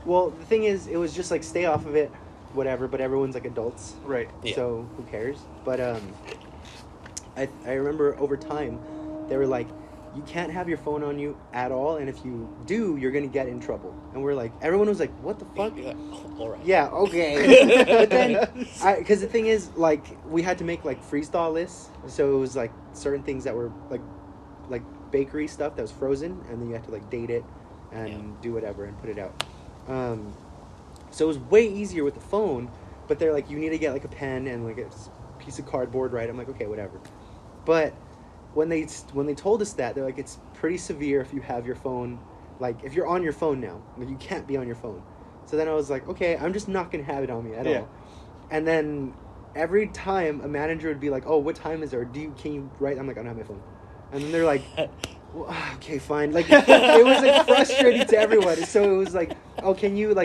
Well, the thing is, it was just like stay off of it, whatever. But everyone's like adults, Right. Yeah. so who cares? But I remember over time, they were like, you can't have your phone on you at all, and if you do, you're gonna get in trouble. And we're like, everyone was like, what the fuck? All right. Yeah, okay. But then, because the thing is, like, we had to make like freeze-thaw lists, so it was like certain things that were like bakery stuff that was frozen, and then you had to like date it and do whatever and put it out. So it was way easier with the phone, but they're like, you need to get like a pen and like a piece of cardboard, right? I'm like, okay, whatever. But when they told us that, they're like, it's pretty severe if you have your phone, like if you're on your phone now, like you can't be on your phone. So then I was like, okay, I'm just not gonna have it on me at all. And then every time a manager would be like, oh, what time is it? Or can you write? I'm like, I don't have my phone. And then they're like, well, okay, fine. Like it was like frustrating to everyone. So it was like, oh, can you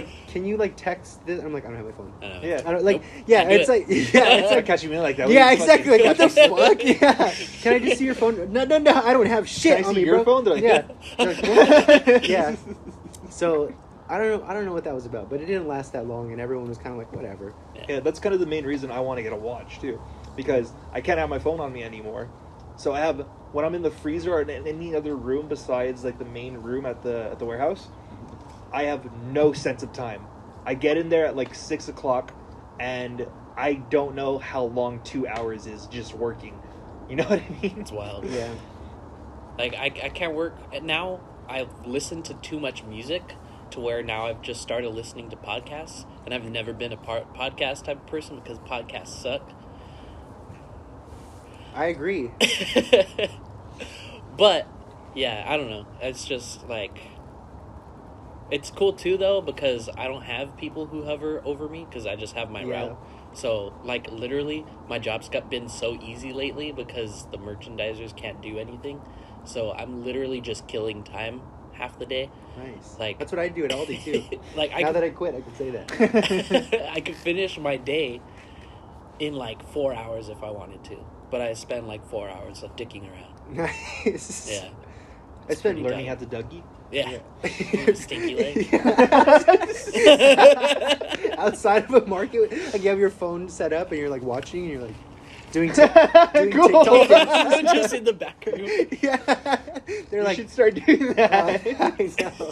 text this? I'm like, I don't have my phone. Yeah. I don't, like, Nope. yeah, Can't it's do like, yeah, it's like, catch you in like that. yeah, exactly. Like, what the fuck? Yeah. Can I just see your phone? No, I don't have shit Can I on see me, your bro. phone? They're like, yeah. They're like, what? Yeah. So I don't know what that was about, but it didn't last that long, and everyone was kind of like, whatever. Yeah, that's kind of the main reason I want to get a watch too, because I can't have my phone on me anymore. So I have, when I'm in the freezer or in any other room besides like the main room at the warehouse, I have no sense of time. I get in there at like 6 o'clock, and I don't know how long 2 hours is just working. You know what I mean? It's wild. Yeah. Like, I can't work. Now, I've listened to too much music to where now I've just started listening to podcasts, and I've never been a podcast type of person because podcasts suck. I agree. But, yeah, I don't know. It's just, like... It's cool, too, though, because I don't have people who hover over me, because I just have my route. So, like, literally, my job's been so easy lately because the merchandisers can't do anything. So, I'm literally just killing time half the day. Nice. Like, that's what I do at Aldi, too. Like, that I quit, I can say that. I could finish my day in, like, 4 hours if I wanted to. But I spend, like, 4 hours of dicking around. Nice. Yeah. I spent Learning how to Dougie. Yeah. Stinky leg. Outside of a market, like you have your phone set up and you're like watching and you're like doing Cool. TikTok dances. Just in the back room. Yeah. They're You like, should start doing that. I know.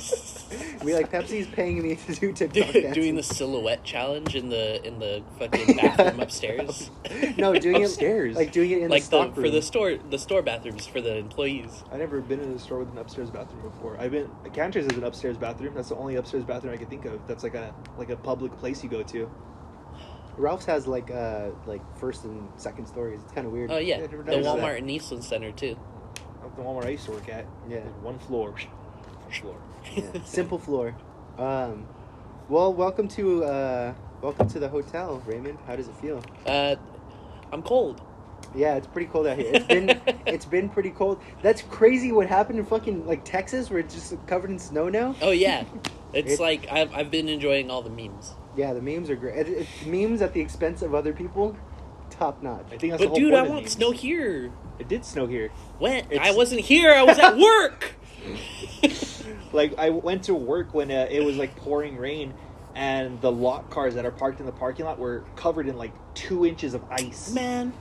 We like, Pepsi's paying me to do TikTok dances. Doing the silhouette challenge in the fucking bathroom upstairs. No, doing Upstairs? it like doing it in Like the stock for room. the store bathrooms for the employees. I've never been in a store with an upstairs bathroom before. Cantor's is an upstairs bathroom. That's the only upstairs bathroom I can think of. That's like a public place you go to. Ralph's has like first and second stories. It's kind of weird. Oh yeah, Yeah, never the noticed Walmart and Eastland Center too. The Walmart I used to work at. Yeah. One floor. Floor. Yeah. Simple floor. Well, welcome to the hotel, Raymond. How does it feel? I'm cold. Yeah, it's pretty cold out here. It's been pretty cold. That's crazy what happened in fucking like Texas where it's just covered in snow now. Oh yeah, it's like I've been enjoying all the memes. Yeah, the memes are great. It's memes at the expense of other people, top notch. I think that's the But whole dude, point I of want memes. snow here. It did snow here. When? I wasn't here. I was at work. Like, I went to work when it was like pouring rain, and the lot cars that are parked in the parking lot were covered in like 2 inches of ice. Man,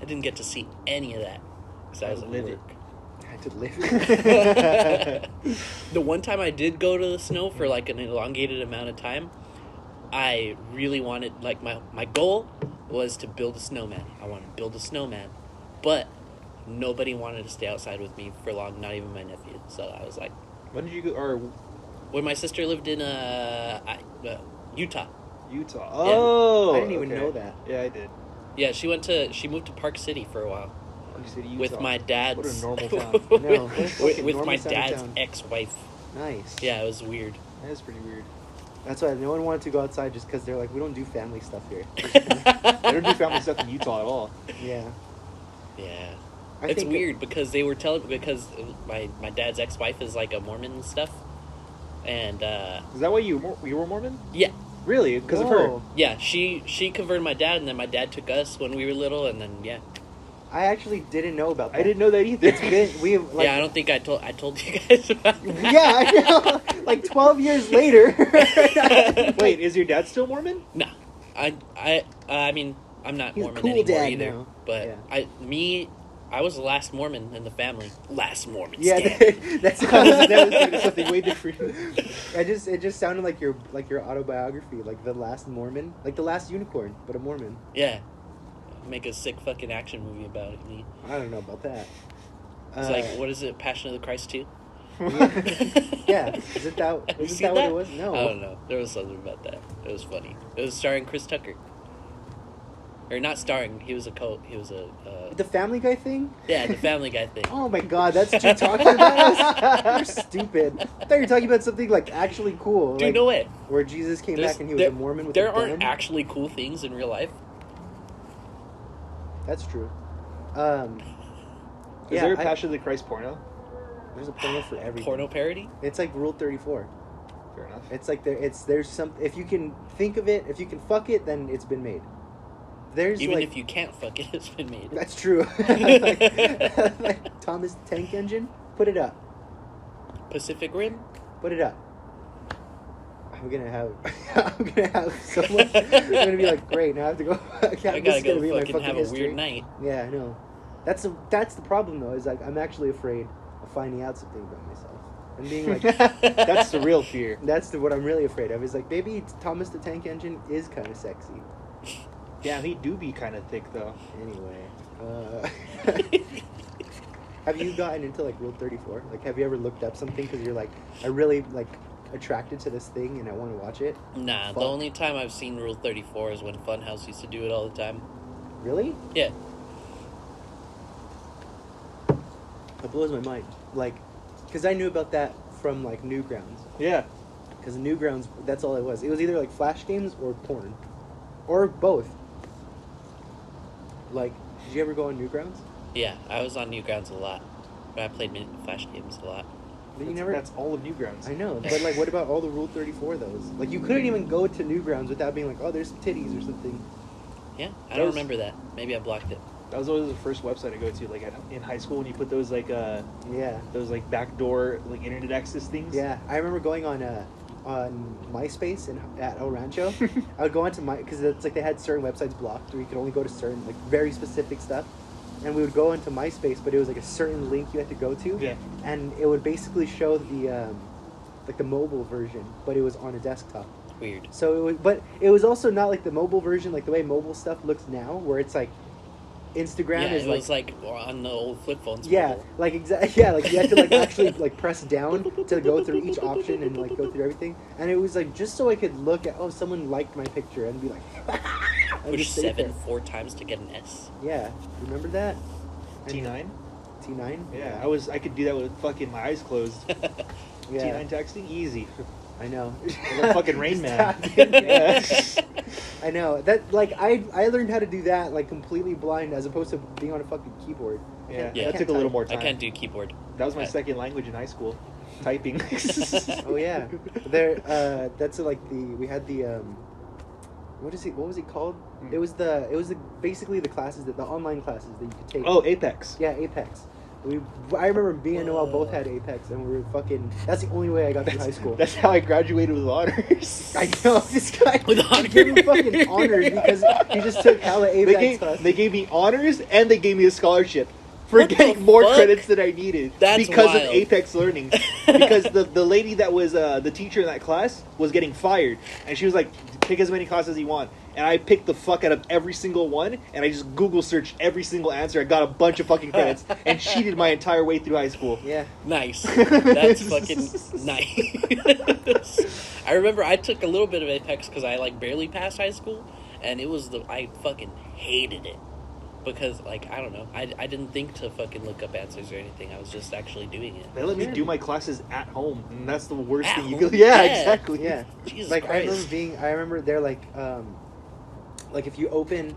I didn't get to see any of that because I was at Live it. work. I had to live. The one time I did go to the snow for like an elongated amount of time, I really wanted, like, my goal was to build a snowman. I wanted to build a snowman, but nobody wanted to stay outside with me for long, not even my nephew. So I was like, When did you go? Or when my sister lived in Utah. Utah. Oh, I didn't even okay. know that. Yeah, I did. Yeah, she moved to Park City for a while Park City, Utah. with my dad's What a normal town. No, what a fucking with normal my side of dad's town. ex-wife. Nice. Yeah, it was weird. That is pretty weird. That's why no one wanted to go outside just because they're like, we don't do family stuff here. They don't do family stuff in Utah at all. Yeah. Yeah. I It's think weird because they were because my dad's ex-wife is like a Mormon and stuff. And Is that why you were Mormon? yeah. Really? Because of her? Whoa. Yeah, she converted my dad, and then my dad took us when we were little, and then yeah. I actually didn't know about that. I didn't know that either. It's been, we have, like, Yeah, I don't think I told you guys about that. Yeah, I know. like 12 years later. Wait, is your dad still Mormon? No, I mean, I'm not He's a Mormon cool anymore dad either. now. But Yeah. I was the last Mormon in the family. Last Mormon. Yeah, scandal. that's That was something way different. it just sounded like your autobiography, like the last Mormon, like the last unicorn, but a Mormon. Yeah. Make a sick fucking action movie about it. Me. I don't know about that. It's like, what is it? Passion of the Christ 2? Yeah. Isn't that Have you isn't seen that what it was? No. I don't know. There was something about that. It was funny. It was starring Chris Tucker. Or not starring. He was a The Family Guy thing? yeah, the Family Guy thing. Oh my god, that's what you're talking about? You're stupid. I thought you were talking about something like actually cool. Dude, like, no way. where Jesus came back and he was a Mormon with there a gun. aren't actually cool things in real life. That's true. Is there a Passion of the Christ porno? There's a porno for everything. Porno parody? It's like Rule 34. Fair enough. It's like there's some, if you can think of it, if you can fuck it, then it's been made. There's Even like, if you can't fuck it, it's been made. that's true. like Thomas the Tank Engine, put it up. Pacific Rim? Put it up. I'm gonna have someone. I'm gonna be like, great. Now I have to go. I gotta go fucking have a history. weird night. Yeah, I know. That's the problem though. Is like I'm actually afraid of finding out something about myself and being like, That's the real fear. that's what I'm really afraid of. Is like maybe Thomas the Tank Engine is kind of sexy. Damn, he do be kind of thick though. Anyway, have you gotten into like Rule 34? Like, have you ever looked up something because you're like, I really like attracted to this thing and I want to watch it? Nah, Fuck. the only time I've seen Rule 34 is when Funhouse used to do it all the time. Really? Yeah. It blows my mind. Like, because I knew about that from like Newgrounds. Yeah. Because Newgrounds, that's all it was. It was either like flash games or porn, or both. Like, did you ever go on Newgrounds? Yeah, I was on Newgrounds a lot. But I played Flash games a lot. But you never. That's all of Newgrounds. I know, but like, what about all the Rule 34 those? Like, you couldn't even go to Newgrounds without being like, oh, there's titties or something. Yeah, I That don't was- remember that. Maybe I blocked it. That was always the first website I go to, like in high school when you put those like Yeah. those like backdoor like internet access things. Yeah, I remember going on MySpace at El Rancho. I would go onto because it's like they had certain websites blocked where you could only go to certain like very specific stuff, and we would go into MySpace, but it was like a certain link you had to go to. Yeah. And it would basically show the like the mobile version, but it was on a desktop. Weird. So but it was also not like the mobile version, like the way mobile stuff looks now, where it's like Instagram Yeah, is it was like on the old flip phones. yeah, mobile. like exactly. Yeah, like you had to like actually like press down to go through each option and like go through everything. And it was like just so I could look at someone liked my picture and be like, and Push just sit there. 4 times to get an S. Yeah, remember that? And T9. T9. Yeah, I could do that with fucking my eyes closed. Yeah, T9 texting, easy. I know. Like fucking Rain Man. Yeah. Yeah. I know that. Like I learned how to do that like completely blind as opposed to being on a fucking keyboard. Yeah, Yeah. that took a little more I time. can't do keyboard. That was my I- second language in high school, typing. Oh yeah, there. That's like we had the what was it called? Hmm. It was basically the classes the online classes that you could take. Oh, Apex. Yeah, Apex. I remember me and Noel both had Apex, and we were fucking. That's the only way I got to high school. That's how I graduated with honors. I know this guy With gave him fucking honors because he just took hella Apex classes. They gave me honors and they gave me a scholarship for What the getting more fuck? credits than I needed That's because wild. of Apex learning. Because the lady that was the teacher in that class was getting fired, and she was like, "Pick as many classes as you want." And I picked the fuck out of every single one, and I just Google searched every single answer. I got a bunch of fucking credits, and cheated my entire way through high school. Yeah. Nice. That's fucking nice. I remember I took a little bit of Apex because I like barely passed high school, and I fucking hated it because like I don't know, I didn't think to fucking look up answers or anything. I was just actually doing it. They let me do my classes at home, and that's the worst At thing you home? could. Yeah, Yeah. exactly. Yeah. Jesus Like Christ. I remember they're like if you open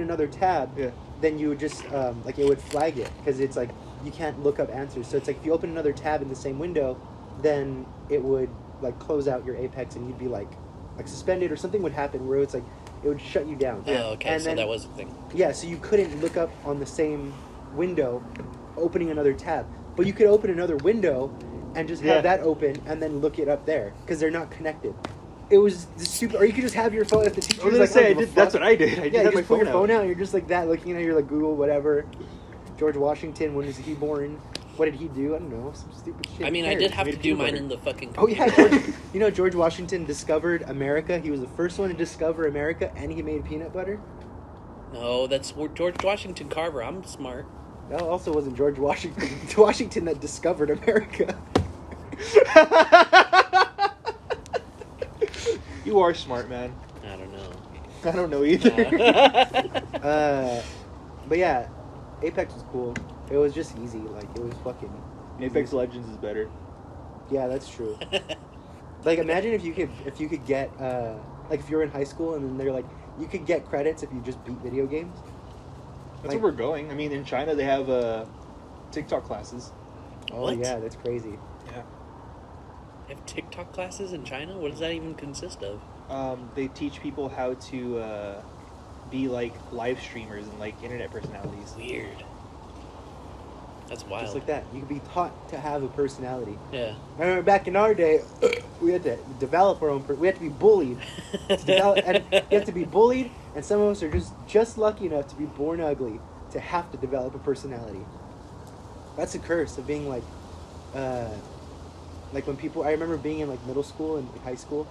another tab, Yeah. then you would just like it would flag it because it's like you can't look up answers. So it's like if you open another tab in the same window, then it would like close out your Apex and you'd be like suspended or something would happen where it's like it would shut you down. Oh, okay, And so then- that was a thing. Yeah, so you couldn't look up on the same window, opening another tab. But you could open another window and just have that open and then look it up there because they're not connected. It was stupid. Or you could just have your phone if the teacher was like, that's what I did. I you just had my just put your phone phone out and you're just like that, looking at your like Google whatever. George Washington, when was he born? What did he do? I don't know, some stupid shit. I mean, I did have to do mine in the fucking computer. Oh yeah, George, George Washington discovered America. He was the first one to discover America, and he made peanut butter. No, that's George Washington Carver. I'm smart. That also wasn't George Washington that discovered America. You are smart, man. I don't know. I don't know either. But yeah, Apex was cool. It was just easy. Like, it was fucking... Apex Legends is better. Yeah, that's true. Like, imagine if you could get, like, if you were in high school and then they're like, you could get credits if you just beat video games. That's where we're going. I mean, in China, they have TikTok classes. Oh, what? Yeah, that's crazy. Yeah. They have TikTok classes in China? What does that even consist of? They teach people how to be, like, live streamers and, like, internet personalities. Weird. That's wild. Just like that. You could be taught to have a personality. Yeah. I remember back in our day, we had to develop our own... we had to be bullied. And you have to be bullied, and some of us are just lucky enough to be born ugly to have to develop a personality. That's a curse of being, like when people... I remember being in, like, middle school and high school,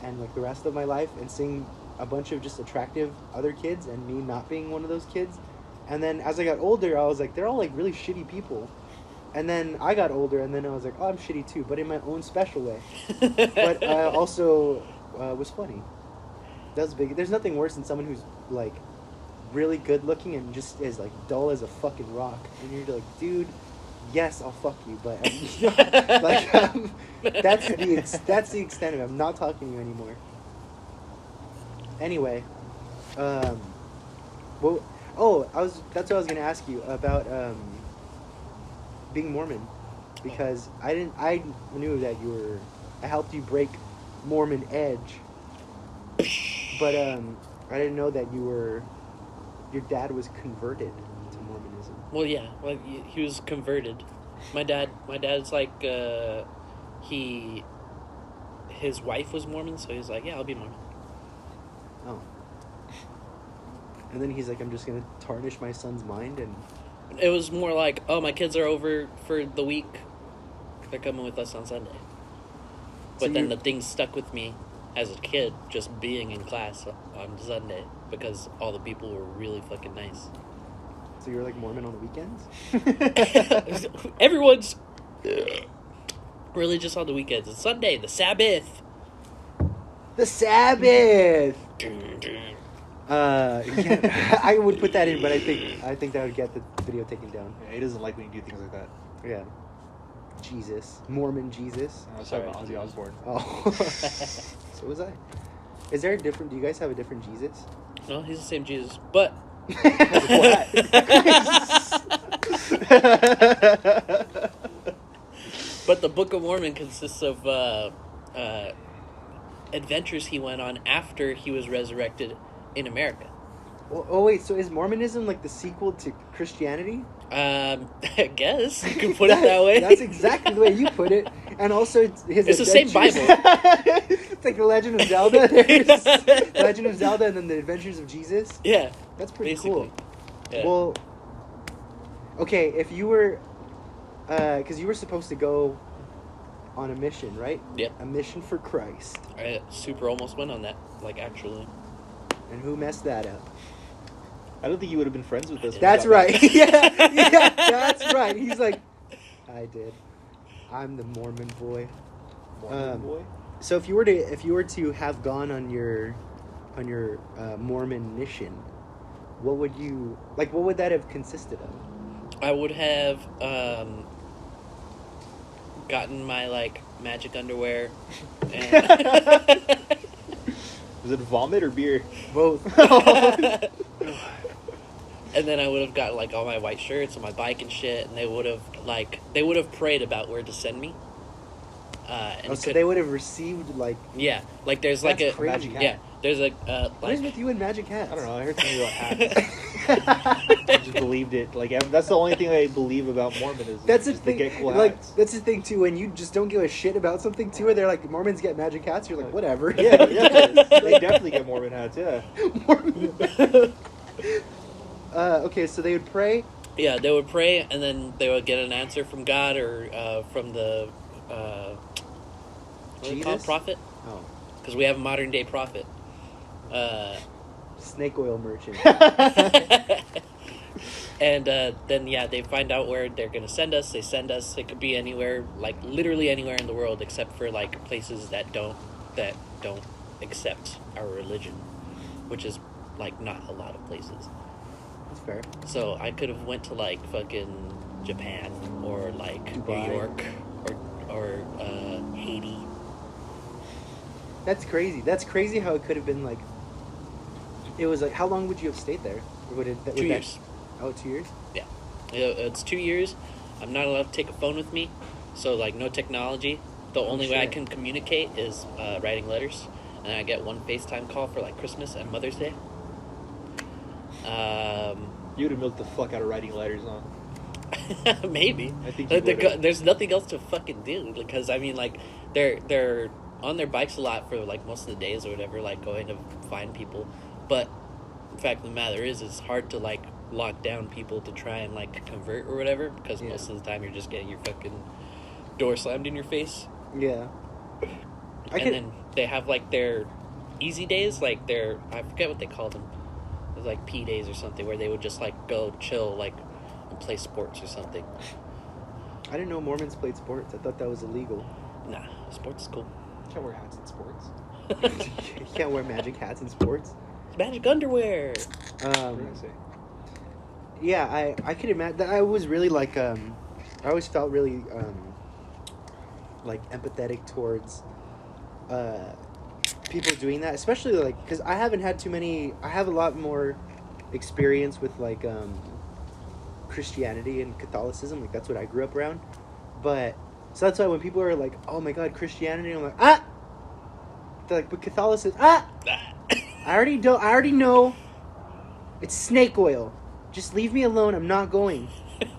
and, like, the rest of my life, and seeing a bunch of just attractive other kids, and me not being one of those kids. And then as I got older, I was like, they're all like really shitty people. And then I got older, and then I was like, oh, I'm shitty too, but in my own special way. But I also was funny. That was big. There's nothing worse than someone who's like really good looking and just is like dull as a fucking rock. And you're like, dude, yes, I'll fuck you, but that's the extent of it. I'm not talking to you anymore. Anyway, well. Oh, that's what I was gonna ask you about being Mormon, because I knew that I helped you break Mormon edge, but I didn't know that your dad was converted to Mormonism. Well, yeah, he was converted. My dad's like his wife was Mormon, so he's like, yeah, I'll be Mormon. Oh. And then he's like, I'm just going to tarnish my son's mind. And it was more like, oh, my kids are over for the week. They're coming with us on Sunday. But so then the thing stuck with me as a kid, just being in class on Sunday, because all the people were really fucking nice. So you're like Mormon on the weekends? Everyone's religious on the weekends. It's Sunday, the Sabbath. The Sabbath! Yeah, I would put that in, but I think that would get the video taken down. Yeah, he doesn't like when you do things like that. Yeah. Jesus. Mormon Jesus. I was talking about Ozzy Osbourne. Oh. So was I. Do you guys have a different Jesus? No, he's the same Jesus, but... But the Book of Mormon consists of adventures he went on after he was resurrected in America. Oh wait, so is Mormonism like the sequel to Christianity? I guess you can put it that way. That's exactly the way you put it. And also, it's the same Bible. It's like the Legend of Zelda. There's Legend of Zelda, and then the Adventures of Jesus. Yeah, that's pretty basically. Cool. Yeah. Well, okay, if you were, because you were supposed to go on a mission, right? Yep. A mission for Christ. I super almost went on that, like actually. And who messed that up? I don't think you would have been friends with us. That's right. yeah, that's right. He's like, I did. I'm the Mormon boy. Mormon boy. So if you were to have gone on your Mormon mission, what would that have consisted of? I would have gotten my like magic underwear. And was it vomit or beer? Both. And then I would have got like all my white shirts and my bike and shit, and they would have prayed about where to send me. And so they would have received like. Yeah, like there's like That's a crazy. Magic hat. yeah, there's a What is like with you and magic hats? I don't know. I heard something about hats. I just believed it. Like that's the only thing I believe about Mormonism. That's the is they thing. get cool Like hats. that's the thing too. When you just don't give a shit about something too, or they're like Mormons get magic hats, you're like whatever. Yeah, they definitely get Mormon hats. Yeah. Mormon. Okay, so they would pray. yeah, they would pray and then they would get an answer from God or from the what is it called? Jesus? Prophet, Oh, because we have a modern day prophet. snake oil merchant. And then they find out where they're gonna send us. They send us. It could be anywhere, like literally anywhere in the world, except for like places that don't accept our religion, which is like not a lot of places. That's fair. So I could have went to like fucking Japan or like Dubai. New York or Haiti. That's crazy. That's crazy how it could have been like. It was like, how long would you have stayed there? Or would it, 2 years. Oh, 2 years? Yeah, it's 2 years. I'm not allowed to take a phone with me, so like no technology. The only way I shit. can communicate is writing letters, and I get one FaceTime call for like Christmas and Mother's Day. You would have milked the fuck out of writing letters, huh? Maybe. I think you Like, would've. there's nothing else to fucking do because I mean like they're on their bikes a lot for like most of the days or whatever, like going to find people. But the fact of the matter is, it's hard to like lock down people to try and like convert or whatever because Yeah. most of the time you're just getting your fucking door slammed in your face. Yeah. Then they have like their easy days, like their I forget what they call them. It was like P days or something where they would just like go chill like and play sports or something. I didn't know Mormons played sports. I thought that was illegal. Nah, sports is cool. You can't wear hats in sports. You can't wear magic hats in sports. It's magic underwear. What are you gonna say? Yeah, I could imagine. I was really like, I always felt really, like empathetic towards, people doing that, especially like, because I haven't had too many. I have a lot more experience with like, Christianity and Catholicism. Like that's what I grew up around. But so that's why when people are like, "Oh my God, Christianity," I'm like, ah. They're like, but Catholicism, ah. I already know. It's snake oil. Just leave me alone. I'm not going.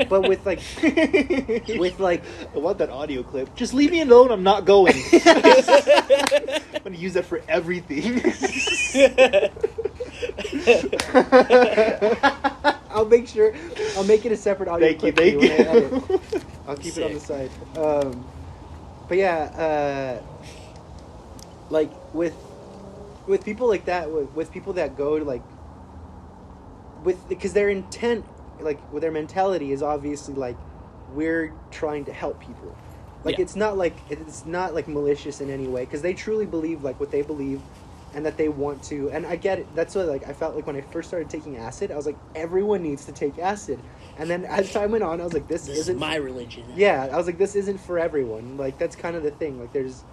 But with like, I want that audio clip. Just leave me alone. I'm not going. I'm gonna use that for everything. I'll make it a separate audio Thank you. clip for Thank when I edit. you. I'll keep it on the side. But yeah, like with people like that, with people that go to like, because their intent, like with their mentality is obviously like, we're trying to help people. Like Yeah. it's not like malicious in any way, because they truly believe like what they believe, and that they want to. And I get it. That's what like I felt like when I first started taking acid. I was like, everyone needs to take acid. And then as time went on, I was like, this This is isn't my religion. Yeah, I was like, this isn't for everyone. Like that's kind of the thing. Like there's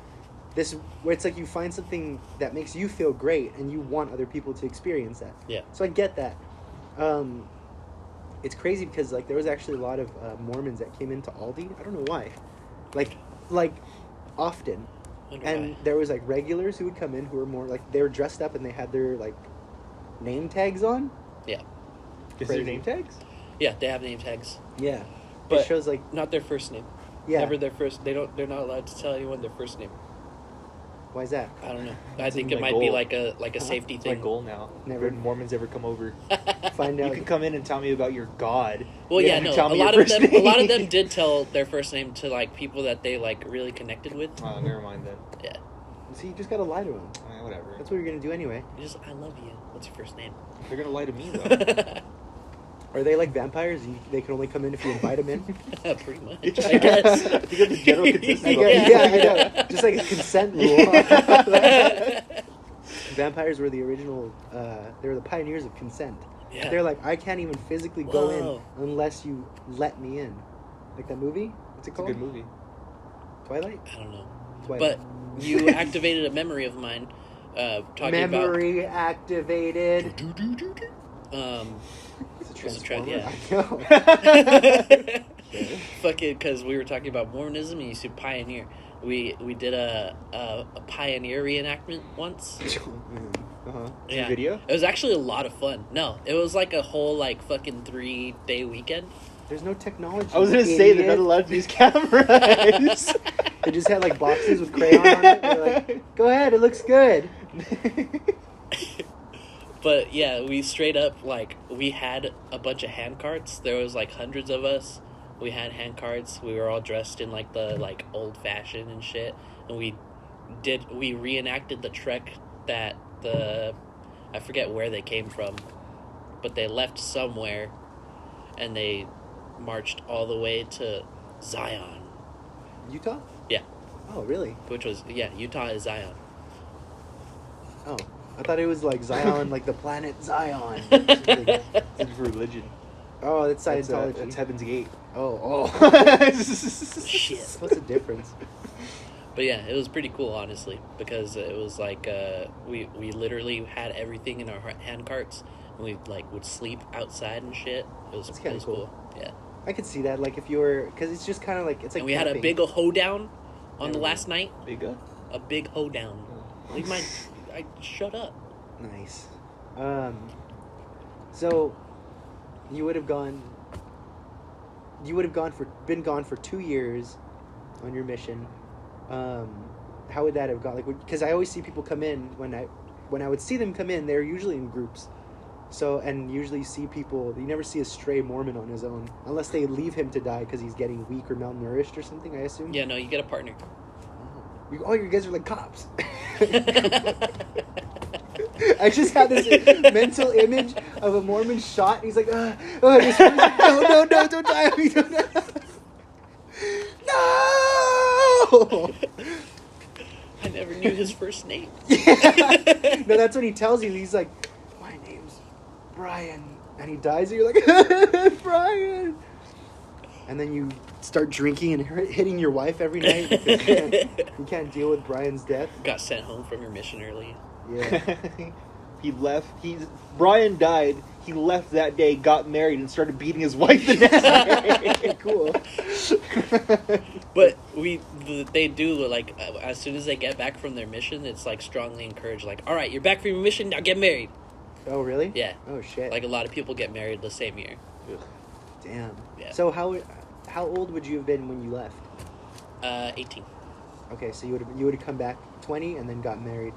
this where it's like you find something that makes you feel great, and you want other people to experience that. Yeah. So I get that. It's crazy because like there was actually a lot of Mormons that came into Aldi. I don't know why, like often, Wonder and why. there was like regulars who would come in who were more like they were dressed up and they had their like name tags on. Yeah. Is Crazy. there name tags? Yeah, they have name tags. Yeah, But it shows like not their first name. yeah. Never their first. They're not allowed to tell anyone their first name. Why is that? I don't know. I That's think my it might be goal. like a safety It's my thing. goal now. Never. When Mormons ever come over, Find out. you can come in and tell me about your God. Well, yeah, You no. tell A me your lot of first them. A lot of name. them did tell their first name to like people that they like really connected with. Oh, never mind then. Yeah. See, you just gotta lie to them. Whatever. That's what you're gonna do anyway. You just, I love you. What's your first name? They're gonna lie to me though. Are they like vampires? They can only come in if you invite them in. Pretty much, I guess. I think that's the general consensus. I guess, yeah, I know. Just like a consent rule. Vampires were the original. They were the pioneers of consent. Yeah. They're like, I can't even physically go Whoa. in unless you let me in. Like that movie. What's it It's a called? good movie. Twilight. I don't know. Twilight. But you activated a memory of mine. Talking Memory activated. about. It's a It's a transformer. yeah. I know. Fucking, because we were talking about Mormonism and you said pioneer. we did a pioneer reenactment once. Yeah, video. It was actually a lot of fun. No, it was like a whole like fucking 3-day weekend. There's no technology. I was gonna say they're not allowed to use cameras. They just had like boxes with crayon on it. They're like, go ahead, it looks good. But yeah, we straight up like we had a bunch of hand carts. There was like hundreds of us. We had hand carts. We were all dressed in like the like old fashioned and shit. And we reenacted the trek that I forget where they came from, but they left somewhere, and they marched all the way to Zion. Utah? Yeah. Oh, really? Which was Utah is Zion. Oh, I thought it was like Zion, like the planet Zion. It's religion. Oh, that's Scientology. That's Heaven's Gate. Oh. Shit. What's the difference? But yeah, it was pretty cool, honestly, because it was like we literally had everything in our hand carts, and we like would sleep outside and shit. It was kind of cool. Yeah, I could see that, like if you were, because it's just kind of like it's like. And we had a big hoedown on the last night. A big hoedown. Leave my, shut up. Nice. So, you would have been gone for 2 years on your mission. How would that have gone? Like, because I always see people come in when I would see them come in, they're usually in groups. So, and usually you see people, you never see a stray Mormon on his own, unless they leave him to die because he's getting weak or malnourished or something, I assume. Yeah, no, you get a partner. Oh, you guys are like cops. I just had this mental image of a Mormon shot. He's like, no, don't die on me, don't die. No! I never knew his first name. Yeah. No, that's what he tells you. He's like, my name's Brian. And he dies, and you're like, Brian. And then you start drinking and hitting your wife every night because you can't deal with Brian's death. Got sent home from your mission early. Yeah. He left. Brian died. He left that day, got married, and started beating his wife the next day. Cool. But they do, like, as soon as they get back from their mission, it's, like, strongly encouraged, like, all right, you're back from your mission, now get married. Oh, really? Yeah. Oh, shit. Like, a lot of people get married the same year. Damn. Yeah. So how old would you have been when you left? 18. Okay, so you would have come back 20 and then got married.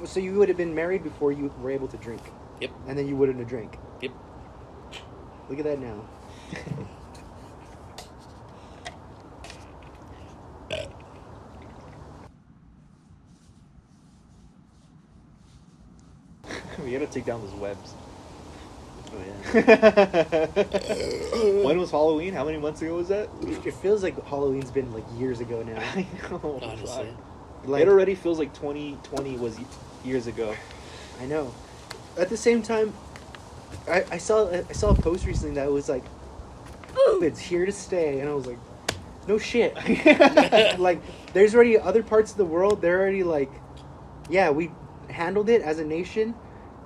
So you would have been married before you were able to drink. Yep. And then you wouldn't have drank. Yep. Look at that now. We gotta take down those webs. Oh, yeah. When was Halloween? How many months ago was that? It feels like Halloween's been like years ago now. I know. Honestly. Like, it already feels like 2020 was years ago. I know. At the same time, I saw a post recently that was like, it's here to stay, and I was like, no shit. Like, there's already other parts of the world. They're already like, yeah, we handled it as a nation,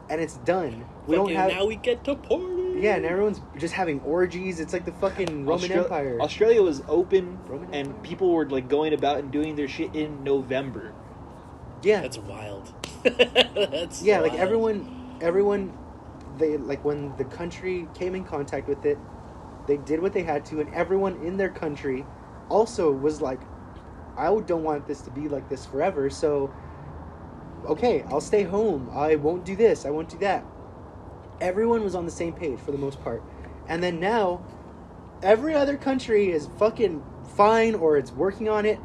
and it's done. We don't have. Now we get to party. Yeah, and everyone's just having orgies. It's like the fucking Roman Empire. Australia was open, Roman and Empire. people were like going about and doing their shit in November. Yeah, That's wild. That's yeah. wild. Like everyone, they like when the country came in contact with it, they did what they had to, and everyone in their country also was like, I don't want this to be like this forever. So, okay, I'll stay home. I won't do this. I won't do that. Everyone was on the same page for the most part. And then now, every other country is fucking fine or it's working on it.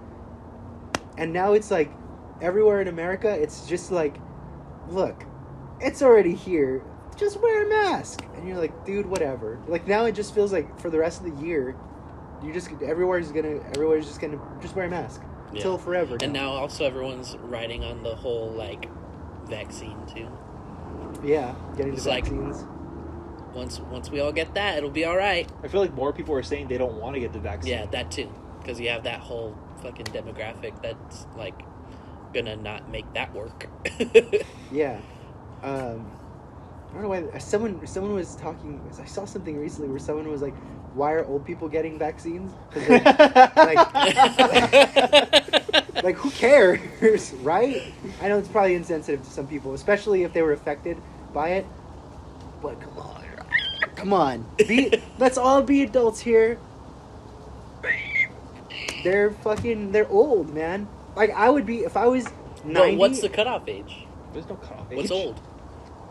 And now it's like, everywhere in America, it's just like, look, it's already here. Just wear a mask. And you're like, dude, whatever. Like, now it just feels like for the rest of the year, everywhere's just gonna just wear a mask. Yeah. Till forever. And now also everyone's riding on the whole, like, vaccine, too. Yeah, getting the It's like- vaccines. Once we all get that, it'll be all right. I feel like more people are saying they don't want to get the vaccine. Yeah, that too. Because you have that whole fucking demographic that's, like, gonna not make that work. Yeah. I don't know why. Someone was talking. I saw something recently where someone was like, "Why are old people getting vaccines?" 'Cause like, Like, who cares, right? I know it's probably insensitive to some people, especially if they were affected by it. But come on, let's all be adults here. They're old, man. Like, I would be if I was 90. But what's the cutoff age? There's no cutoff age. What's old?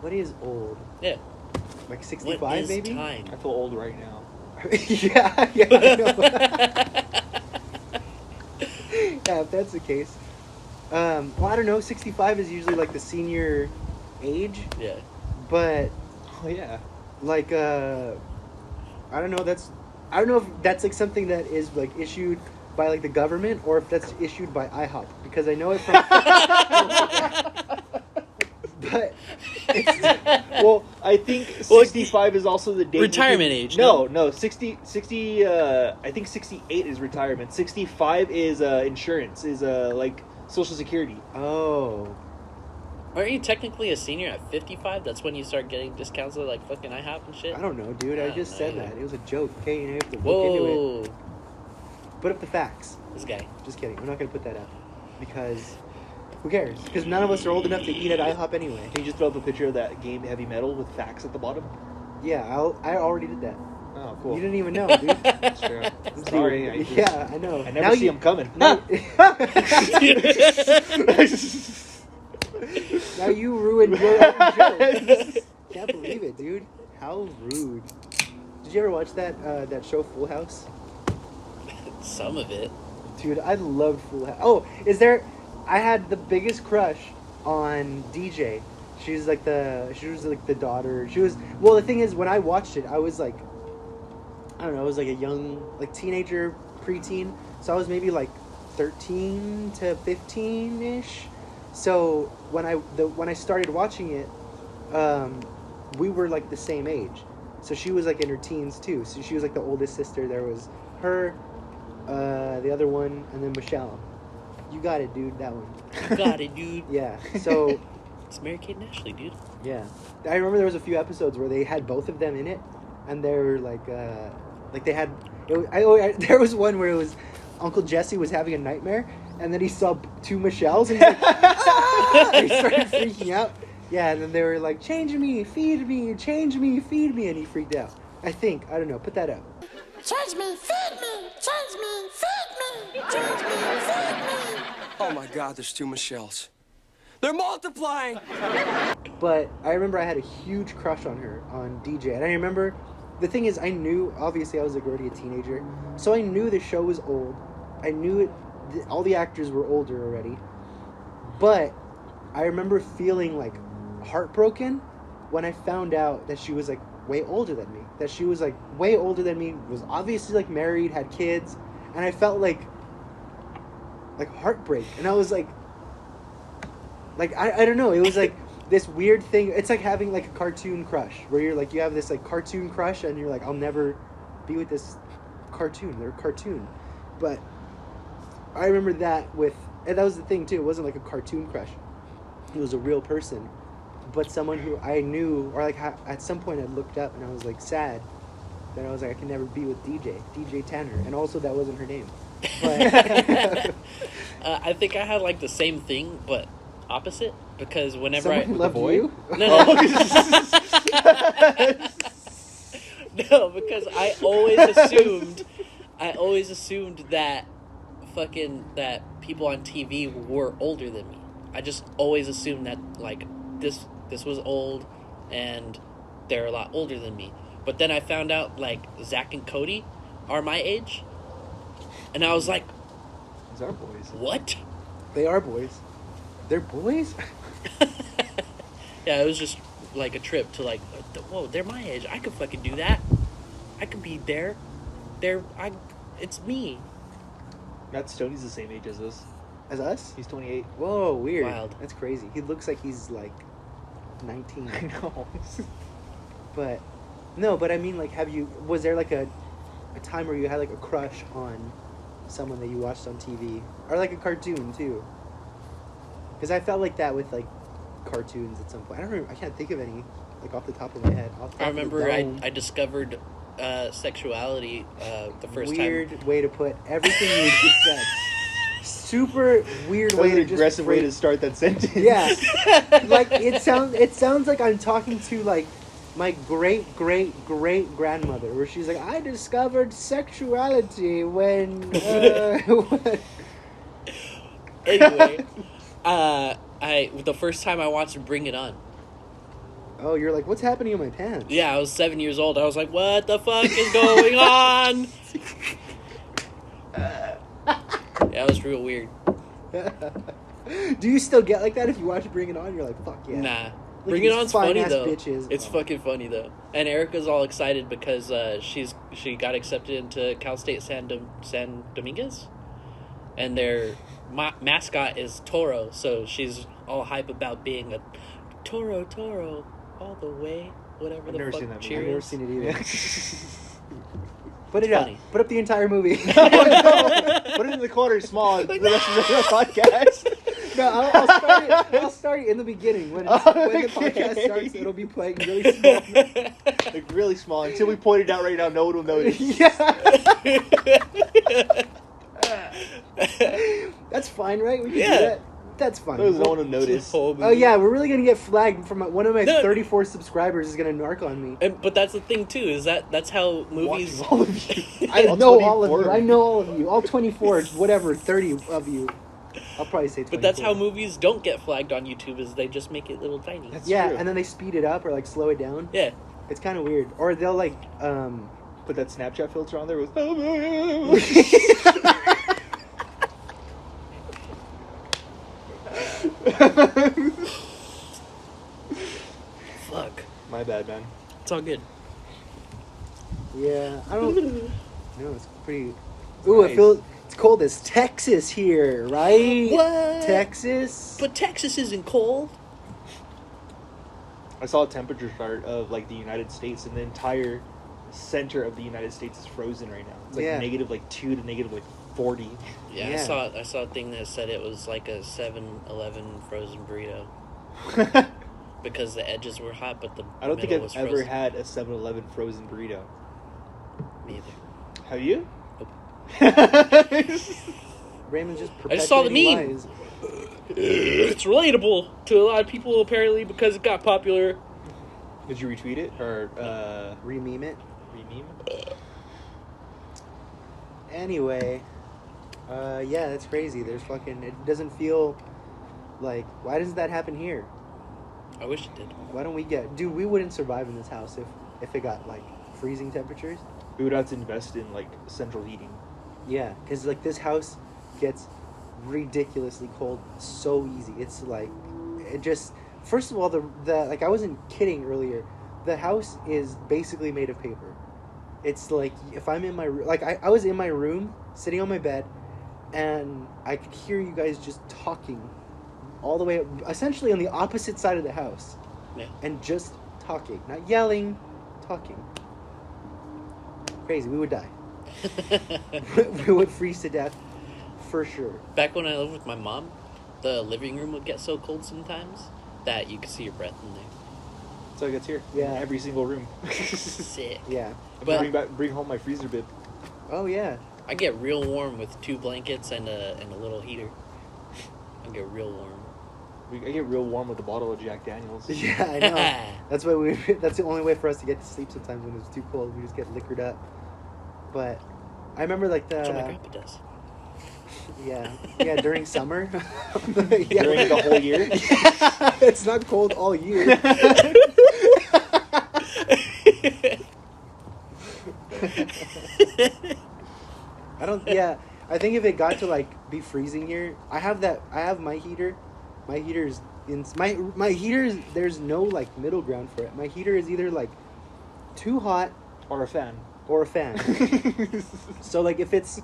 What is old? Yeah. Like 65, What is maybe? time? I feel old right now. yeah, I know. Yeah, if that's the case. Well, I don't know. 65 is usually like the senior age. Yeah. But Oh yeah. like I don't know. I don't know if that's like something that is like issued by like the government or if that's issued by IHOP, because I know it from. But Well, I think 65 is also the date. Retirement age. No, 60, I think 68 is retirement. 65 is insurance, is like Social Security. Oh. Aren't you technically a senior at 55? That's when you start getting discounts at like fucking IHOP and shit. I don't know, dude. I just said know. that. It was a joke, okay? You have to look into it. Whoa. Put up the facts. This guy. Just kidding. We're not going to put that up. Because who cares? Because none of us are old enough to eat at IHOP anyway. Can you just throw up a picture of that game Heavy Metal with facts at the bottom? Yeah, I already did that. Oh, cool. You didn't even know, dude. That's true. Sorry. Yeah, I know. I never see them coming. Now, now you ruined your own joke. Can't believe it, dude. How rude. Did you ever watch that show Full House? Some of it. Dude, I loved Full House. Oh, I had the biggest crush on DJ. She was like the daughter. Well, the thing is, when I watched it, I was like, I don't know, I was like a young, like teenager, preteen. So I was maybe like 13 to 15-ish. So when I started watching it, we were like the same age. So she was like in her teens too. So she was like the oldest sister. There was her, the other one, and then Michelle. You got it, dude. That one. You got it, dude. Yeah. So It's Mary-Kate and Ashley, dude. yeah, I remember there was a few episodes where they had both of them in it, and they were like they had. There was one where it was Uncle Jesse was having a nightmare, and then he saw two Michelles, and he's like, ah! And he started freaking out. Yeah, and then they were like, change me, feed me, change me, feed me, and he freaked out. I don't know. Put that up. Change me, feed me, change me, feed me, change me, feed me. Oh my God, there's two Michelles. They're multiplying! But I remember I had a huge crush on her, on DJ. And I remember, the thing is, I knew, obviously I was like already a teenager, so I knew the show was old. I knew all the actors were older already. But I remember feeling like heartbroken when I found out that she was like way older than me. That she was like way older than me, was obviously like married, had kids. And I felt like heartbreak. And I was like I don't know, it was like this weird thing. It's like having like a cartoon crush where you're like, you have this like cartoon crush and you're like, I'll never be with this cartoon. They're a cartoon. But I remember and that was the thing too. It wasn't like a cartoon crush. It was a real person, but someone who I knew, or like at some point I looked up and I was like sad that I was like, I can never be with DJ Tanner. And also that wasn't her name. But I think I had like the same thing, but opposite, because whenever someone loved boy? you? No, no, because I always assumed that people on TV were older than me. I just always assumed that like this was old and they're a lot older than me. But then I found out like Zach and Cody are my age, and I was like, These are boys. what? They are boys. They're boys? Yeah, it was just like a trip to like, whoa, they're my age. I could fucking do that. I could be there. It's me. Matt Stoney's the same age as us. As us? He's 28. Whoa, weird. Wild. That's crazy. He looks like he's like 19. I know. But no, but I mean, like, was there like a time where you had like a crush on someone that you watched on TV, or like a cartoon too? Because I felt like that with like cartoons at some point. I can't think of any like off the top of my head. I remember I discovered sexuality the first time. Weird way to put everything you just said. super weird That way was to an just aggressive way to phrase- start that sentence. Yeah, like it sounds like I'm talking to like my great grandmother, where she's like, I discovered sexuality when. Anyway, the first time I watched Bring It On. Oh, you're like, what's happening in my pants? Yeah, I was 7 years old. I was like, what the fuck is going on? Yeah, it was real weird. Do you still get like that if you watch Bring It On? You're like, fuck yeah. Nah. Look Bring at It these On's funny fine-ass though. bitches. It's Oh. fucking funny though. And Erica's all excited because she got accepted into Cal State San Dominguez, and their mascot is Toro. So she's all hype about being a Toro all the way. Whatever I've the never fuck seen that movie. cheer I've never is. seen it either. It's Put it up. funny. Put up the entire movie. Put it in the corner small. The rest of the podcast. No, I'll start it in the beginning. When the podcast starts, it'll be playing really small. Like really small. Until we point it out right now, no one will notice. Yeah. That's fine, right? We can do Yeah. that. That's fine. No one will notice. Whole movie. Oh yeah, we're really gonna get flagged from one of my No. 34 subscribers is gonna narc on me. But that's the thing too, is that's how movies. Watching all of you. I All know all of 24 you. I know all of you. All 24, whatever, 30 of you. I'll probably say 24. But that's how movies don't get flagged on YouTube, is they just make it little tiny. That's Yeah, true. and then they speed it up or like slow it down. Yeah. It's kind of weird. Or they'll like, Put that Snapchat filter on there with. Fuck. My bad, man. It's all good. yeah, I don't. No, it's pretty. Ooh, Nice. it feels. It's cold as Texas here, right? What? Texas. But Texas isn't cold. I saw a temperature chart of like the United States, and the entire center of the United States is frozen right now. It's like Yeah. -2 to -40. Yeah, Yeah. I saw a thing that said it was like a 7-Eleven frozen burrito because the edges were hot, but the I don't think middle I've was ever frozen. had a 7-Eleven frozen burrito. Neither. Have you? Raymond's just I just saw the perpetuating meme. lies. It's relatable to a lot of people apparently because it got popular. Did you retweet it or Rememe it. rememe? Anyway, yeah, that's crazy. There's fucking. It doesn't feel like. Why doesn't that happen here? I wish it did. Why don't we get? Dude, we wouldn't survive in this house if it got like freezing temperatures. We would have to invest in like central heating. Yeah, because like this house gets ridiculously cold so easy. It's like it just. First of all, the like I wasn't kidding earlier. The house is basically made of paper. It's like if I'm in my like I was in my room sitting on my bed, and I could hear you guys just talking, all the way essentially on the opposite side of the house, Yeah. and just talking, not yelling, talking. Crazy, we would die. We would freeze to death, for sure. Back when I lived with my mom, the living room would get so cold sometimes that you could see your breath in there. So it gets here. Yeah. In every single room. Sick. Yeah. But bring home my freezer bib. Oh yeah. I get real warm with 2 blankets and a little heater. I get real warm. I get real warm with a bottle of Jack Daniels. Yeah, I know. That's why we. That's the only way for us to get to sleep sometimes when it's too cold. We just get liquored up. But I remember like the. That's what my grandpa does. Yeah, during summer. Yeah. During the whole year? Yeah, it's not cold all year. I don't. Yeah, I think if it got to like be freezing here, I have my heater. My heater's in my heater's. There's no like middle ground for it. My heater is either like too hot Or a fan. or a fan. So like if it's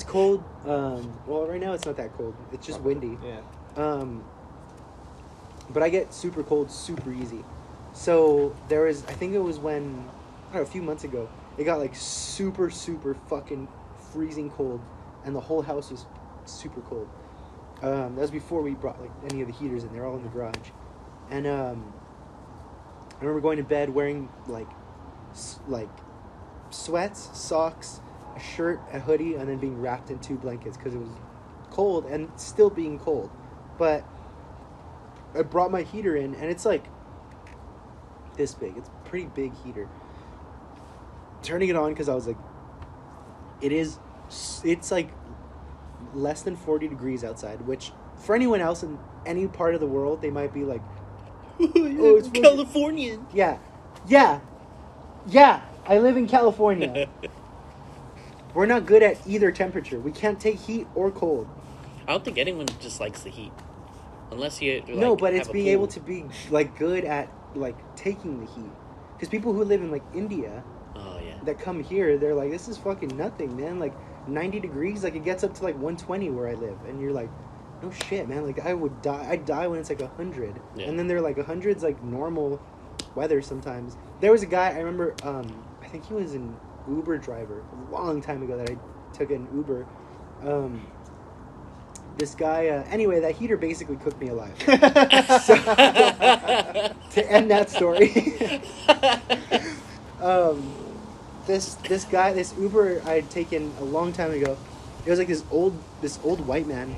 cold, well right now it's not that cold. It's just windy. Yeah. But I get super cold super easy. So there was, I think it was when, I don't know, a few months ago, it got like super fucking freezing cold, and the whole house was super cold. That was before we brought like any of the heaters in. They're all in the garage. And I remember going to bed wearing like sweats, socks, a shirt, a hoodie, and then being wrapped in 2 blankets because it was cold and still being cold. But I brought my heater in, and it's like this big. It's a pretty big heater. Turning it on because I was like, it's like less than 40 degrees outside, which for anyone else in any part of the world, they might be like, oh, it's Californian. Yeah. I live in California. We're not good at either temperature. We can't take heat or cold. I don't think anyone just likes the heat, unless you like, No, but it's have a being pool. able to be like good at like taking the heat. Because people who live in like India Oh yeah. that come here, they're like, this is fucking nothing, man. Like 90 degrees, like it gets up to like 120 where I live, and you're like, no shit, man. Like I would die. I'd die when it's like 100, Yeah. and then they're like 100's like normal weather sometimes. There was a guy I remember. I think he was an Uber driver a long time ago that I took an Uber. This guy, anyway, that heater basically cooked me alive. So, to end that story, this guy, this Uber I had taken a long time ago, it was like this old white man,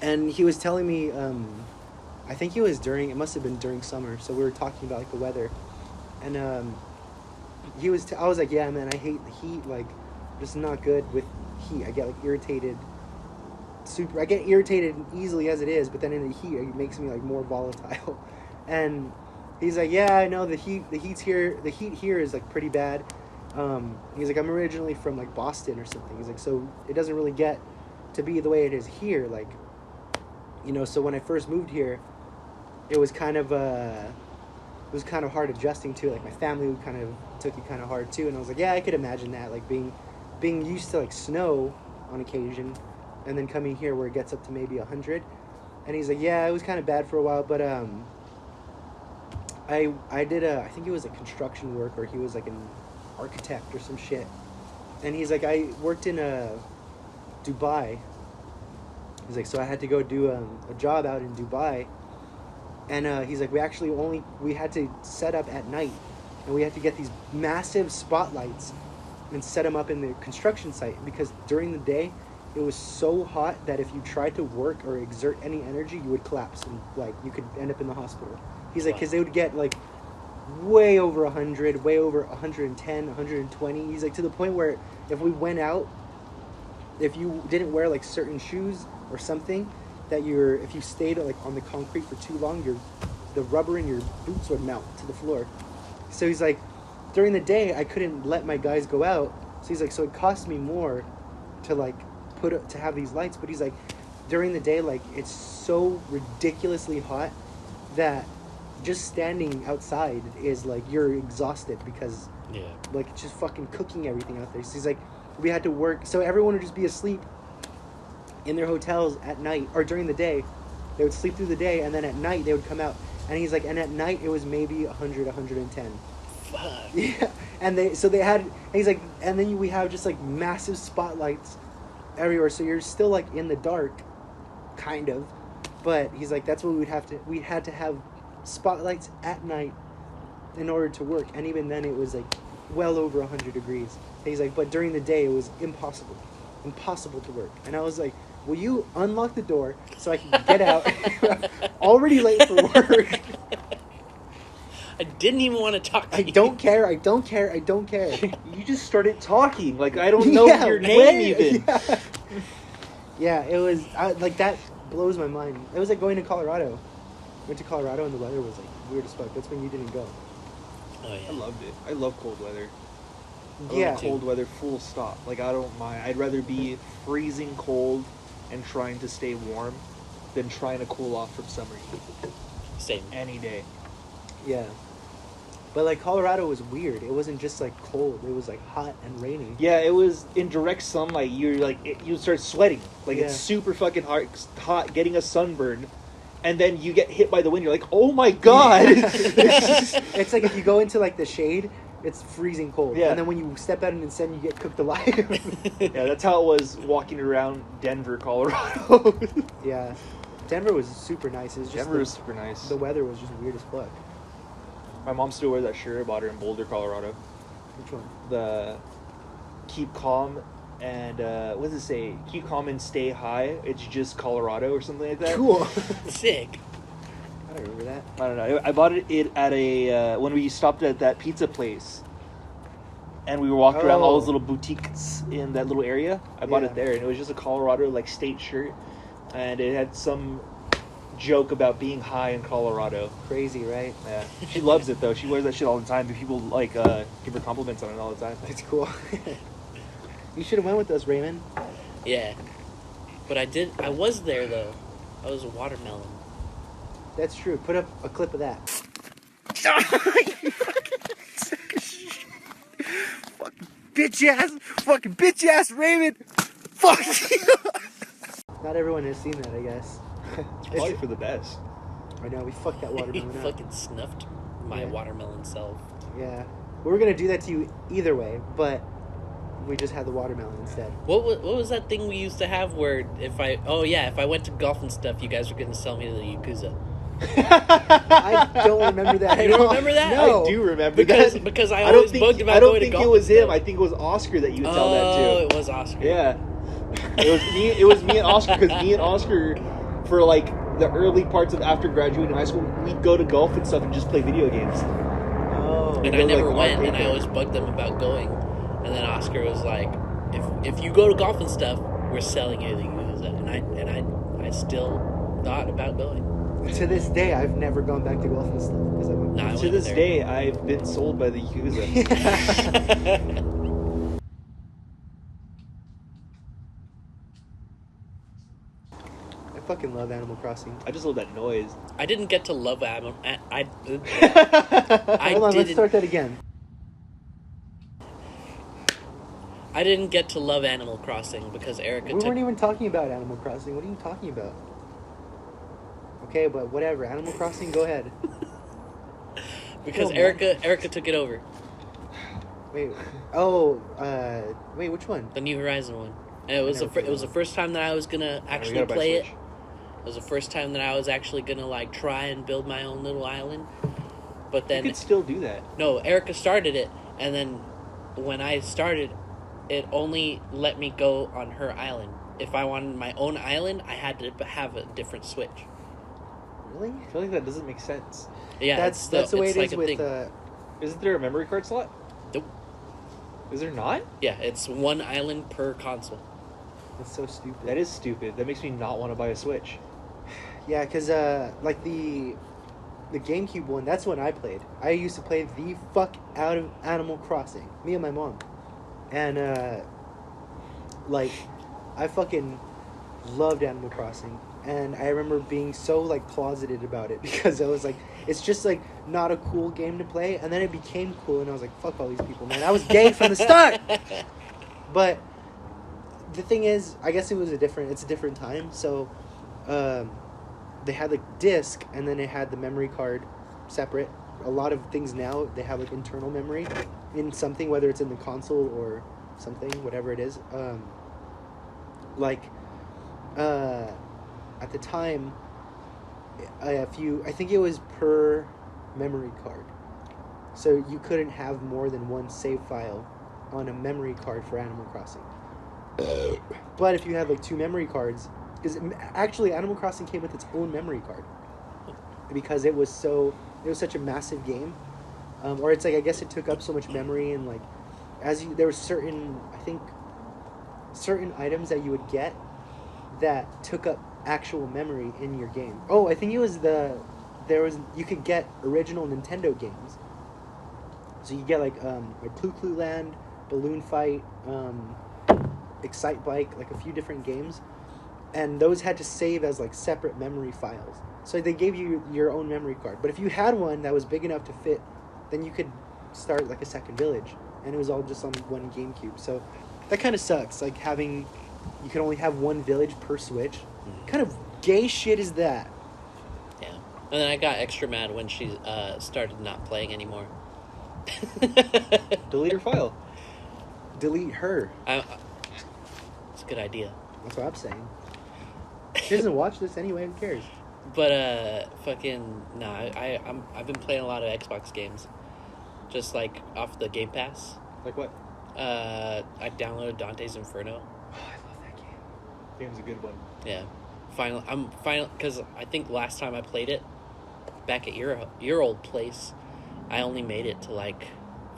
and he was telling me, I think it must have been during summer, so we were talking about like the weather, and I was like, yeah, man, I hate the heat, like, it's not good with heat. I get like irritated. I get irritated easily as it is, but then in the heat it makes me like more volatile. And he's like, yeah, I know the heat here is like pretty bad. He's like, I'm originally from like Boston or something. He's like, so it doesn't really get to be the way it is here, like, you know. So when I first moved here, it was kind of hard adjusting to it. Like my family kind of took it kind of hard too, and I was like, yeah, I could imagine that, like being used to like snow on occasion, and then coming here where it gets up to maybe 100. And he's like, yeah, it was kind of bad for a while, but I did I think it was like construction work, or he was like an architect or some shit. And he's like, I worked in Dubai. He's like, so I had to go do a job out in Dubai. And he's like, we had to set up at night, and we had to get these massive spotlights and set them up in the construction site, because during the day it was so hot that if you tried to work or exert any energy, you would collapse and like you could end up in the hospital. He's like, because they would get like way over 100, way over 110, 120. He's like, to the point where if we went out, if you didn't wear like certain shoes or something, that if you stayed like on the concrete for too long, the rubber in your boots would melt to the floor. So he's like, during the day I couldn't let my guys go out. So he's like, so it cost me more to like to have these lights. But he's like, during the day, like it's so ridiculously hot that just standing outside is like you're exhausted, because like it's just fucking cooking everything out there. So he's like, we had to work, so everyone would just be asleep in their hotels at night, or during the day they would sleep through the day, and then at night they would come out. And he's like, and at night it was maybe 100, 110. Fuck. Yeah. And he's like, and then we have just like massive spotlights everywhere, so you're still like in the dark, kind of. But he's like, that's what we had to have spotlights at night in order to work. And even then it was like well over 100 degrees. And he's like, but during the day it was impossible to work. And I was like, will you unlock the door so I can get out? Already late for work. I didn't even want to talk to you. I don't care. You just started talking. Like, I don't know your name even. Yeah, it was like that blows my mind. It was like going to Colorado. Went to Colorado and the weather was like weird as fuck. That's when you didn't go. Oh yeah. I loved it. I love cold weather. I Yeah. love cold weather, full stop. Like, I don't mind. I'd rather be freezing cold and trying to stay warm than trying to cool off from summer heat. Same. Any day. Yeah. But like Colorado was weird. It wasn't just like cold. It was like hot and rainy. Yeah, it was in direct sunlight. You're like, you start sweating. Like, Yeah. it's super fucking hot, getting a sunburn. And then you get hit by the wind. You're like, oh my god. It's like if you go into like the shade, it's freezing cold. Yeah. And then when you step out in the sun, you get cooked alive. Yeah, that's how it was walking around Denver, Colorado. Yeah. Denver was super nice. It was just Denver was super nice. the weather was just weird as fuck. My mom still wears that shirt I bought her in Boulder, Colorado. Which one? The keep calm and what does it say? Keep calm and stay high. It's just Colorado or something like that. Cool. Sick. I don't remember that. I don't know. I bought it at a when we stopped at that pizza place, and we were walking around all those little boutiques in that little area. I bought it there, and it was just a Colorado like state shirt, and it had some joke about being high in Colorado. Crazy, right? Yeah, she loves it though. She wears that shit all the time. And people like give her compliments on it all the time. It's cool. You should have went with us, Raymond. Yeah. But I was there, though. I was a watermelon. That's true. Put up a clip of that. Fucking bitch ass Raymond. Fuck you. Not everyone has seen that, I guess. It's probably for the best. I know, we fucked that He watermelon up. fucking snuffed my watermelon self. Yeah. We were gonna do that to you either way, but we just had the watermelon instead. What was that thing we used to have where if I went to golf and stuff, you guys were going to sell me to the Yakuza? I don't remember that. You at don't all. remember that? No. I do remember Because that. because I always bugged about going to golf. I don't think it was and him. stuff. I think it was Oscar that you would tell that to. Oh, it was Oscar. Yeah. It was me and Oscar, because me and Oscar, for like the early parts of after graduating high school, we'd go to golf and stuff and just play video games. Oh. And Go I never like went, arcade and I there. always bugged them about going. And then Oscar was like, "If you go to golf and stuff, we're selling you the Yakuza." And I still thought about going. To this day, I've never gone back to golf and stuff because I went. Nah, I To went this there. day, I've been sold by the Yakuza. I fucking love Animal Crossing. I just love that noise. I didn't get to love Animal. I Hold on, let's didn't. start that again. I didn't get to love Animal Crossing because Erica We took. weren't even talking about Animal Crossing. What are you talking about? Okay, but whatever. Animal Crossing, go ahead. Because Come on. Erica took it over. Wait. Wait, which one? The New Horizon one. And it was never played it was that the first time that I was gonna We actually gotta buy play it. Switch. It was the first time that I was actually gonna like try and build my own little island. But You then could still do that. no, Erica started it, and then when I started, it only let me go on her island. If I wanted my own island, I had to have a different Switch. Really? I feel like that doesn't make sense. Yeah, That's the way it's it like is a with. thing. Isn't there a memory card slot? Nope. Is there not? Yeah, it's one island per console. That's so stupid. That is stupid. That makes me not want to buy a Switch. Yeah, because like the GameCube one, that's when I played. I used to play the fuck out of Animal Crossing. Me and my mom. And like I fucking loved Animal Crossing. And I remember being so like closeted about it because I was like, it's just like not a cool game to play. And then it became cool, and I was like, fuck all these people, man. I was gay from the start. But the thing is, I guess it's a different time. So they had like disc, and then it had the memory card separate. A lot of things now, they have like internal memory in something, whether it's in the console or something, whatever it is. At the time, I think it was per memory card. So you couldn't have more than one save file on a memory card for Animal Crossing. But if you had like two memory cards, because actually Animal Crossing came with its own memory card because it was such a massive game, or it's like, I guess it took up so much memory, and like there were certain items that you would get that took up actual memory in your game. Oh, I think it was you could get original Nintendo games. So you get like Clue Clue Land, Balloon Fight, Excite Bike, like a few different games, and those had to save as like separate memory files. So they gave you your own memory card. But if you had one that was big enough to fit, then you could start like a second village, and it was all just on one GameCube. So that kind of sucks. Like you can only have one village per Switch. What kind of gay shit is that? Yeah. And then I got extra mad when she started not playing anymore. Delete her file. Delete her. It's a good idea. That's what I'm saying. She doesn't watch this anyway. Who cares? But I've been playing a lot of Xbox games, just like off the Game Pass. Like what? I downloaded Dante's Inferno. Oh, I love that game. Game's a good one. Yeah, I'm final because I think last time I played it, back at your old place, I only made it to like,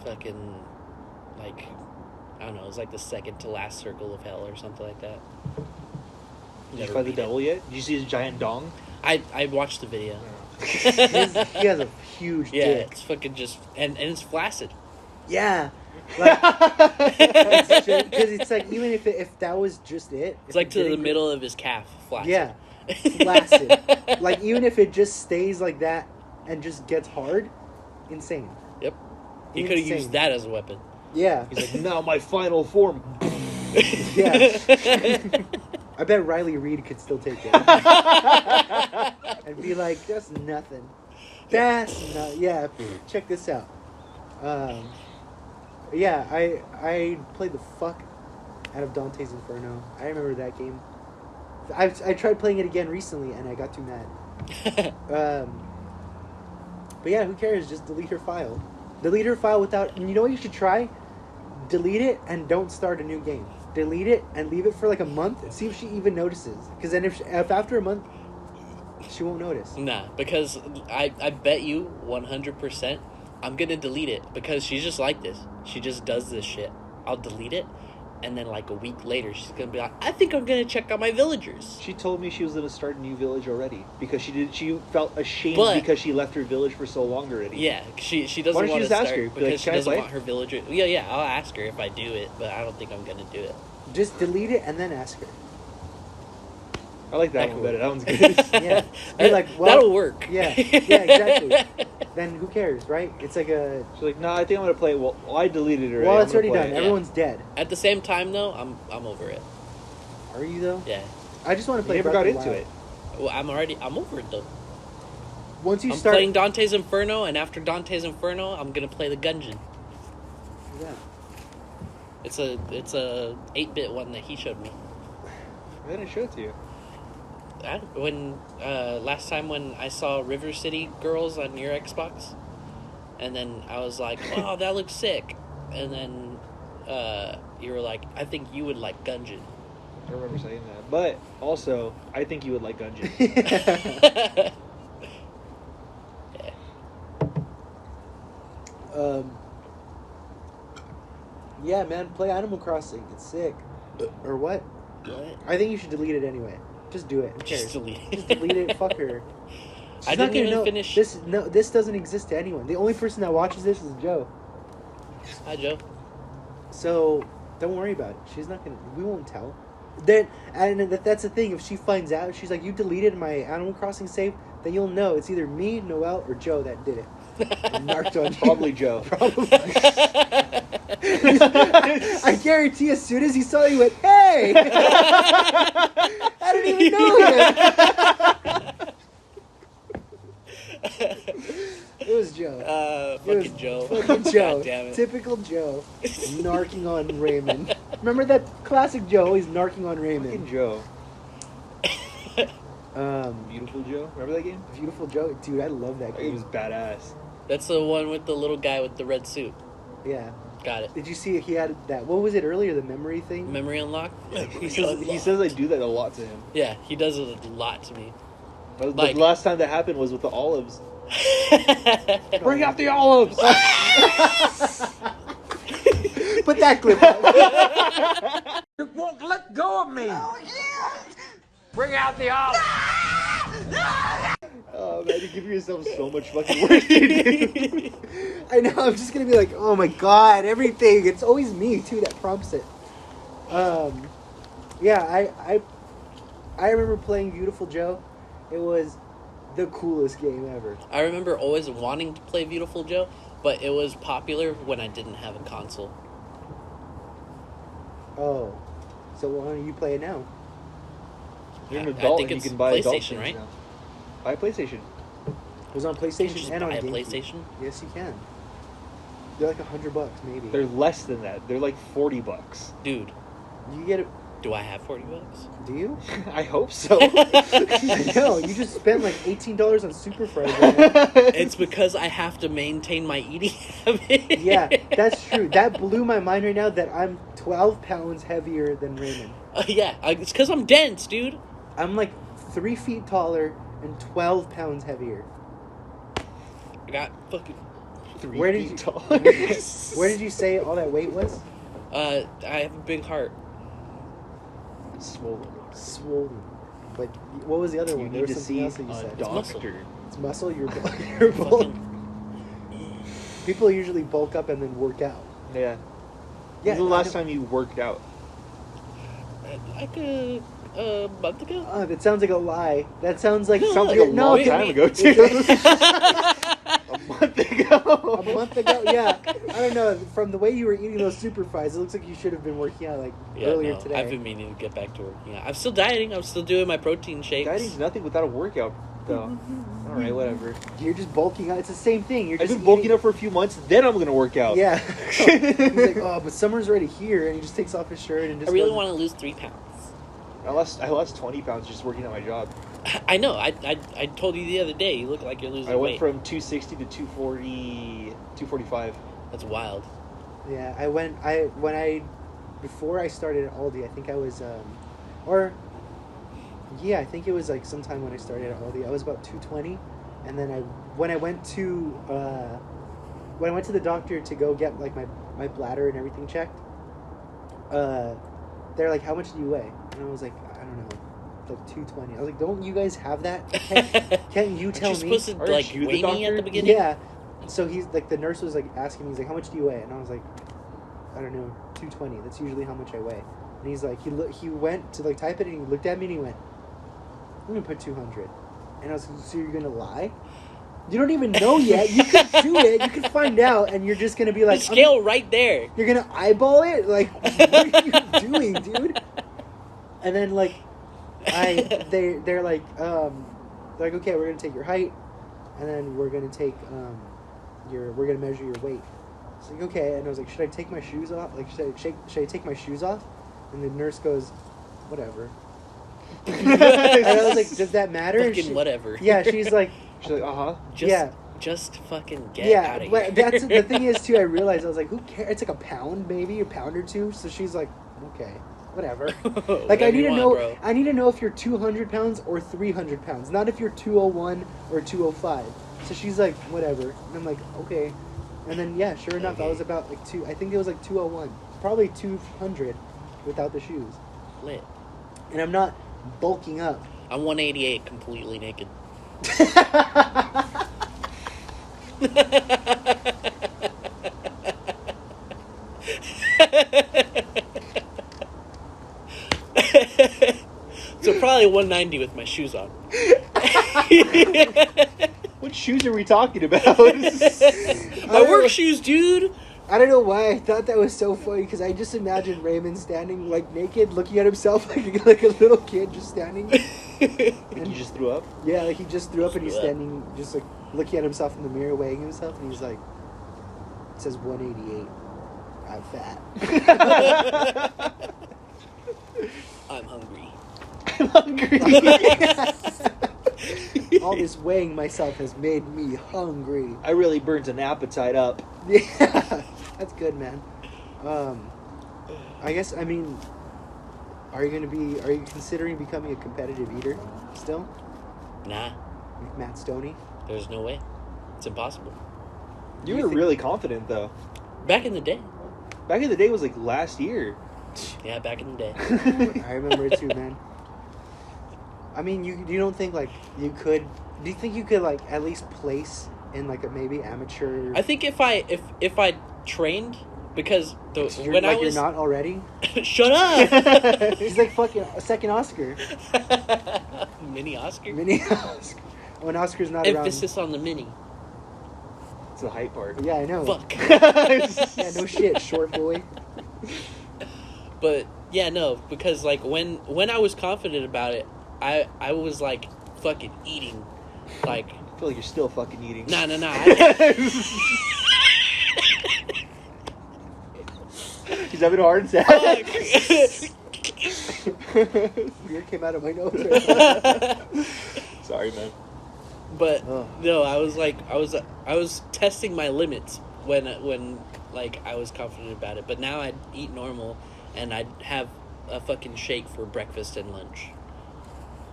fucking, like, I don't know. It was like the second to last circle of hell or something like that. Did you Never fight the beat it. devil yet? Did you see his giant dong? I watched the video. He has a huge Yeah, dick. it's fucking just and it's flaccid. Yeah. Like, because it's like, even if that was just it. It's like to the middle of his calf, flaccid. Yeah. Flaccid. Like, even if it just stays like that and just gets hard, insane. Yep. He could have Insane. used that as a weapon. Yeah. He's like, now my final form. Yeah. I bet Riley Reid could still take it. And be like, that's nothing. That's not. Yeah, check this out. Yeah, I played the fuck out of Dante's Inferno. I remember that game. I tried playing it again recently, and I got too mad. But yeah, who cares? Just delete her file. Delete her file without... You know what you should try? Delete it and don't start a new game. Delete it and leave it for like a month and see if she even notices. Because then if after a month, she won't notice. Nah, because I bet you 100% I'm gonna delete it because she's just like this. She just does this shit. I'll delete it, and then like a week later, she's gonna be like, I think I'm gonna check out my villagers. She told me she was going to start a new village already because she felt ashamed But- because she left her village for so long already. Yeah, she doesn't Why don't you want to just ask start her? Be like, because she "Can I doesn't play?" want her villager. Yeah, I'll ask her if I do it, but I don't think I'm gonna do it. Just delete it and then ask her. I like that That one could better. That work. one's good. Yeah. Be like, well, that'll work. Yeah, exactly. Then who cares, right? It's like a... She's like, nah, I think I'm going to play it. Well, I deleted it already. Well, I'm it's gonna already play done. it. Everyone's dead. At the same time, though, I'm over it. Are you, though? Yeah. I just want to You play never Breath got of the into Wild. it. Well, I'm over it though. Once you I'm start... playing Dante's Inferno, and after Dante's Inferno, I'm gonna play the Gungeon. Yeah. It's a 8-bit one that he showed me. I didn't show it to you. Last time when I saw River City Girls on your Xbox, and then I was like, "Oh, that looks sick," and then you were like, "I think you would like Gungeon." I remember saying that. But also, I think you would like Gungeon. Yeah. Yeah, man, play Animal Crossing. It's sick. Or what? What? I think you should delete it anyway. Just do it. Who cares? Just delete it. Just delete it. Fuck her. She's I not didn't gonna even know. finish. This doesn't exist to anyone. The only person that watches this is Joe. Hi, Joe. So don't worry about it. She's not gonna. We won't tell. Then that's the thing. If she finds out, she's like, "You deleted my Animal Crossing save," then you'll know it's either me, Noel, or Joe that did it. And narked on you. Probably Joe. Probably. I guarantee as soon as he saw you, he went, "Hey!" I didn't even know him. It was Joe. Fucking Joe. Fucking Joe. God damn it. Typical Joe. Narking on Raymond. Remember that classic Joe always narking on Fucking Raymond? Joe. Um, Beautiful Joe. Remember that game? Beautiful Joe. Dude, I love that That game game. was badass. That's the one with the little guy with the red suit. Yeah. Got it. Did you see he had that? What was it earlier? The memory thing? Memory unlock? He says I do that a lot to him. Yeah, he does it a lot to me. But Like- the last time that happened was with the olives. Bring out the olives! Put that clip up. You won't let go of me. Bring out the olive. Oh man, you're giving yourself so much fucking work to do. I know, I'm just gonna be like, oh my god, everything. It's always me too that prompts it. Yeah, I remember playing Beautiful Joe. It was the coolest game ever. I remember always wanting to play Beautiful Joe, but it was popular when I didn't have a console. Oh, so why don't you play it now? You're an I adult think and you it's can buy adult PlayStation, things right? now. Buy a PlayStation. It was on You can PlayStation just and on buy a GameCube. PlayStation. Yes, you can. They're like $100 maybe. They're less than that. They're like $40. Dude, You get it. Do I have $40? Do you? I hope so. No, you just spent like $18 on super fries right now. It's because I have to maintain my eating habit. Yeah, that's true. That blew my mind right now that I'm 12 pounds heavier than Raymond. Yeah, it's because I'm dense, dude. I'm like 3 feet taller and 12 pounds heavier. I got fucking... Where did you tall. Where did you say all that weight was? I have a big heart. Swollen. But what was the other You one? There need was to something see else that you a said. doctor. It's muscle. You're bulk. People usually bulk up and then work out. Yeah. Yeah. When's the last time you worked out? Like a month ago? That sounds like a lie. That sounds like Sounds like a long wait, time wait. ago, too. A month ago. A month ago, yeah. I don't know. From the way you were eating those super fries, it looks like you should have been working out like earlier today. I've been meaning to get back to working out. I'm still dieting. I'm still doing my protein shakes. Dieting's nothing without a workout, though. All right, whatever. You're just bulking out. It's the same thing. You're I've just been bulking up for a few months, then I'm gonna work out. Yeah. He's like, oh, but summer's already here, and he just takes off his shirt and just. I really goes- want to lose 3 pounds. I lost 20 pounds just working at my job. I know. I told you the other day. You look like you're losing I went weight. from 260 to 240, 245. That's wild. Yeah, before I started at Aldi, I think I was, I think it was like sometime when I started at Aldi, I was about 220, and then when I went to the doctor to go get like my bladder and everything checked, they're like, how much do you weigh? And I was like, I don't know, like 220. I was like, don't you guys have that? Can't you tell Aren't you me? supposed to Aren't like you the weigh me at doctor? the beginning? Yeah. So he's like, the nurse was like asking me, he's like, how much do you weigh? And I was like, I don't know, 220. That's usually how much I weigh. And he's like, he went to like type it and he looked at me and he went, I'm gonna put 200. And I was like, so you're gonna lie? You don't even know yet. You could do it. You could find out, and you're just gonna be like, The scale right there. you're gonna eyeball it? Like, what are you doing, dude? And then like, they're like, okay, we're gonna take your height, and then we're gonna take we're gonna measure your weight. It's like, okay, and I was like, should I take my shoes off? Like, should I take my shoes off? And the nurse goes, whatever. And I was like, does that matter? And Fucking whatever. Yeah, she's like, She's like, Just fucking get yeah, out of but here. that's the thing is too. I realized I was like, who cares? It's like a pound, maybe a pound or two. So she's like, okay, whatever. Like Whatever I need you to want, know. bro. I need to know if you're 200 pounds or 300 pounds, not if you're 201 or 205. So she's like, whatever, and I'm like, okay. And then yeah, sure enough, I was about like I think it was like 201, probably 200, without the shoes. Lit. And I'm not bulking up. I'm 188, completely naked. So probably 190 with my shoes on. what shoes are we talking about? My work shoes, dude. I don't know why I thought that was so funny, because I just imagined Raymond standing like naked, looking at himself like a little kid just standing. And you just threw up? Yeah, like he just threw up and he's Threw up. standing, just like looking at himself in the mirror, weighing himself, and he's like, it says 188. I'm fat. I'm hungry. I'm hungry. All this weighing myself has made me hungry. I really burns an appetite up. Yeah, that's good, man. I guess, I mean, are you considering becoming a competitive eater still? Nah, Like Matt Stoney? there's no way. It's impossible. You You were think- really confident, though. Back in the day. Back in the day was like last year. Yeah, back in the day. I remember it too, man. I mean, you don't think like you could? Do you think you could like at least place in like a maybe amateur? I think if I trained, because when I was you're not already. shut up. He's like fucking a second Oscar, Mini Oscar. mini Oscar. When Oscar's not Emphasis on the mini. It's the hype part. around. Yeah, I know. Fuck. Yeah, no shit, short boy. But yeah, no, because like when I was confident about it, I was like fucking eating, like I feel like you're still fucking eating. nah. He's having a heart attack. Fuck. Beer came out of my nose. Right now. Sorry, man. But Ugh. no, I was testing my limits when like I was confident about it. But now I'd eat normal, and I'd have a fucking shake for breakfast and lunch.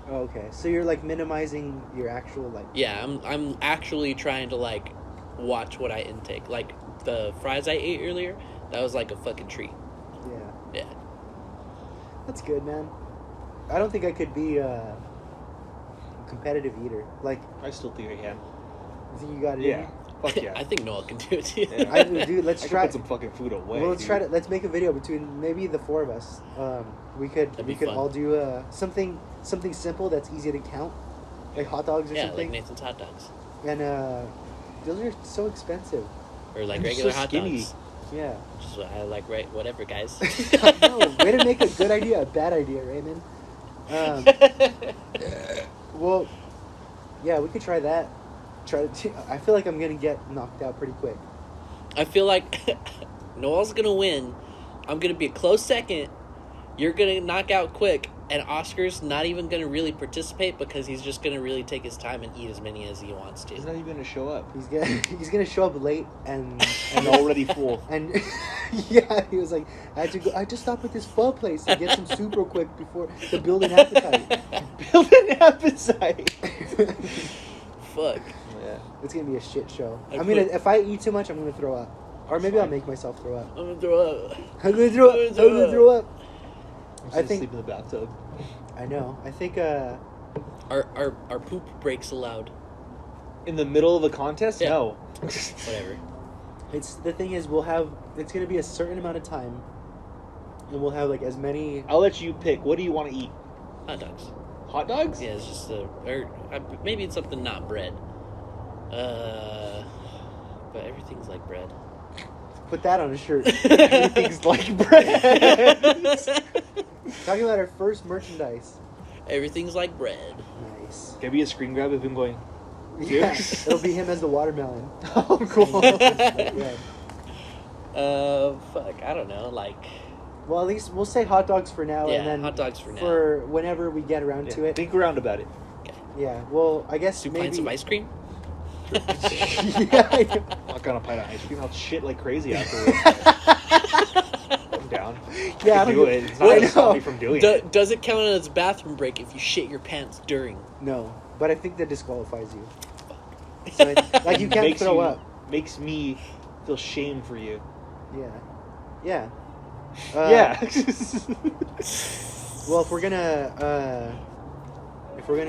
Oh, okay, so you're like minimizing your actual like. Yeah, I'm actually trying to like watch what I intake. Like the fries I ate earlier, that was like a fucking treat. Yeah, Yeah. that's good, man. I don't think I could be a competitive eater. Like, I still think I can. you think you got it? in Yeah. you? Fuck yeah. I think Noel can do it too. Yeah. I dude, let's I try. can put some fucking food away. Well, let's dude. try to. Let's make a video between maybe the four of us. We could That'd be fun. all do something simple that's easy to count, like hot dogs or Yeah, something. like Nathan's hot dogs. And those are so expensive. Or like I'm regular so hot skinny. dogs. Yeah. Just what I like, right? Whatever, guys. No, way to make a good idea a bad idea, Raymond. Well, yeah, we could try that. I feel like I'm gonna get knocked out pretty quick. I feel like Noel's gonna win. I'm gonna be a close second. You're gonna knock out quick, and Oscar's not even gonna really participate because he's just gonna really take his time and eat as many as he wants He's to. not even gonna show up. He's gonna show up late and Already full. and yeah, he was like, I had to stop at this pho place and get some soup real quick before the building appetite. Build an appetite. Fuck. Yeah. It's gonna be a shit show. I I mean, put- if I eat too much, I'm gonna throw up, or maybe I'll make myself throw up. I'm gonna throw up. I'm gonna throw up. I'm gonna throw up. I'm I just think- sleep in the bathtub. I know. I think Our poop breaks allowed. In the middle of a contest? Yeah. No. Whatever. it's the thing is it's gonna be a certain amount of time, and we'll have like as many. I'll let you pick. What do you want to eat? Hot dogs. Hot dogs? Yeah, it's just maybe it's something not bread. But everything's like bread. Put that on a shirt. Everything's like bread. Talking about our first merchandise. Everything's like bread. Nice. Can be a screen grab of him going, Yeah, it'll be him as the watermelon. oh, cool. Yeah. Fuck, I don't know, like... Well, at least we'll say hot dogs for now, Yeah, and then hot dogs for now. For whenever we get around to it. Think around about it. Yeah. Well, I guess 2 maybe. pints of ice cream? Yeah, I know. I'm not gonna pint of ice cream. I'll shit like crazy afterwards. I'm down. Yeah, I can do it. It's not I gonna stop know. me from doing it. Does it count as a bathroom break if you shit your pants during? No, but I think that disqualifies you. So like you can't Makes throw you- up. Makes me feel shame for you. Yeah. Yeah. Yeah. Well, if we're gonna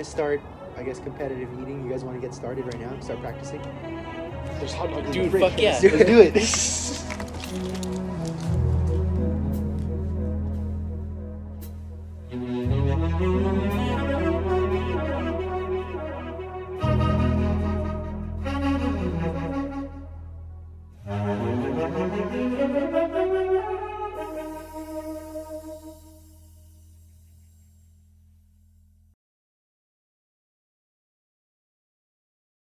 start, I guess, competitive eating, you guys want to get started right now? Start practicing. There's hot dogs in Dude, the fridge. fuck yeah. Let's do Let's do it.